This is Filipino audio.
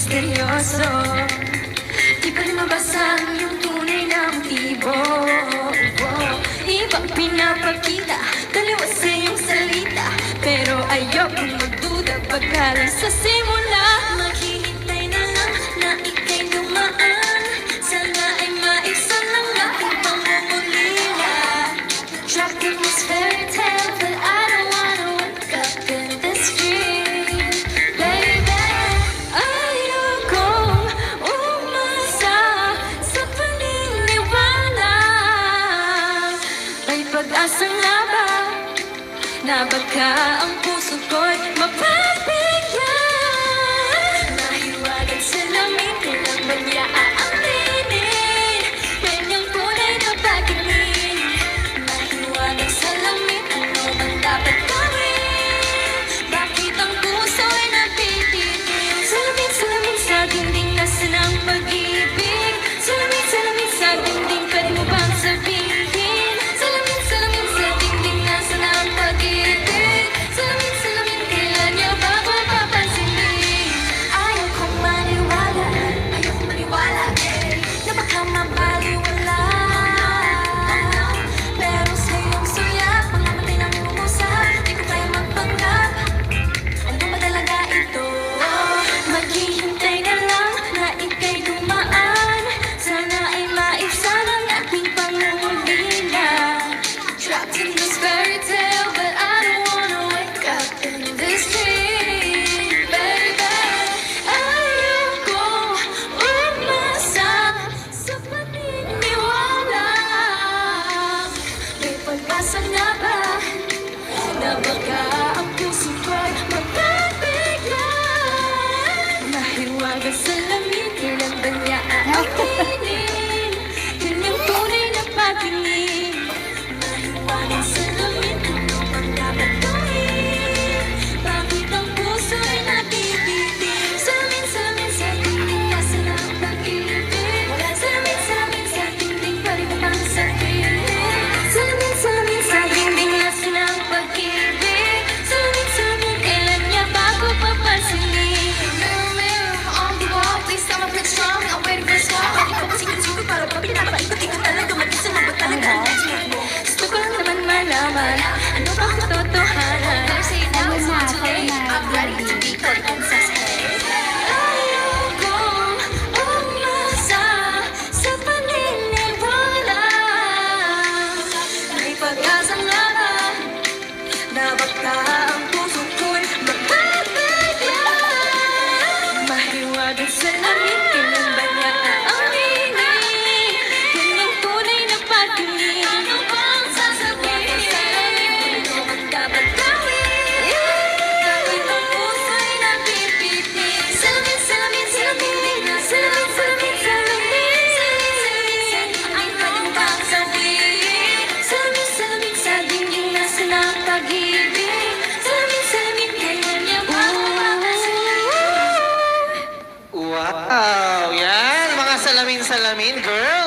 misteryoso. Di pa rin mabasa ang iyong tunay na motibo. Ibang pinapakita, dalawa sa iyong salita, pero ayokong magduda pagkalang sa simula. Maghihintay na lang na ika'y dumaan, sana ay maisan lang aking pangungulila. Trapped in this fairy tale, but I don't wanna wake up in this dream. Baby, ayokong umasa sa paniniwala. May pag-asa nga ba na baka ang puso ko'y mapapigla? Mahiwagan sa lamig, kailang ba niya aaminin? Kanyang tunay na pagtingin. Mahiwagan sa lamig, ano bang dapat gawin? Bakit ang puso ay napipitin? Salamin sa dingding, nasa ng pag-ibig. Salamin sa dingding, pwede mo bang sabihin? Salamin sa dingding, nasa ng pag-ibig. Salamin, kailan niya ba mapapansinin? Ayaw kong maniwala, na baka mabaliwala. Pero sa iyong suyak, mga matay ng umusap, di ko kaya magpanggap. Ano ba talaga ito? Maghihintay na lang na ika'y dumaan, sana ay maibsan ang ating pangungulila. Trapped in this fairy tale, but I don't wanna wake up in this dream. Baby, ayokong umasa sa paniniwala. May pag-asa nga ba na baka ang puso ko'y magpapigla? Mahiwagan sa lamig, kailan ba niya aaminin? Kanyang tunay na pagtingin. Mahiwagan sa lamig, ano bang dapat gawin? Bakit ang puso ay napipitin? Salamin sa dingding, nasa na ang pag-ibig. Salamin sa dingding, pwede mo bang sabihin? Salamin sa dingding, nasa na ang pag-ibig. Salamin, kailan niya bago papansinin? Mirror, mirror on the wall, please tell me which wrong. I'm waiting for a small. Bakit ko pasikot-sikot para pa pinapaikot-ikot talaga? Mag-isa mo ba talaga? Gusto ko lang naman malaman, ano ba ang katotohanan? Better say it now, it's not too late. I'm ready to be put on sasay. Ayokong umasa sa paniniwala. May pag-asa nga ba na baka ang puso ko'y magpapigla? Mahiwagan sa lamig, kailan ba niya aaminin? Kanyang tunay na pagtingin. Ano bang sasabihin? Ano bang dapat gawin? Bakit ang puso ay napipitin? Salamin sa dingding, salamin sa dingding. Ay, pwede mo bang sabihin? Salamin sa dingding, nasa na ang pag-ibig. Salamin, kailan niya ba mapapansinin? Wow! Yan! Mga salamin-salamin, girl!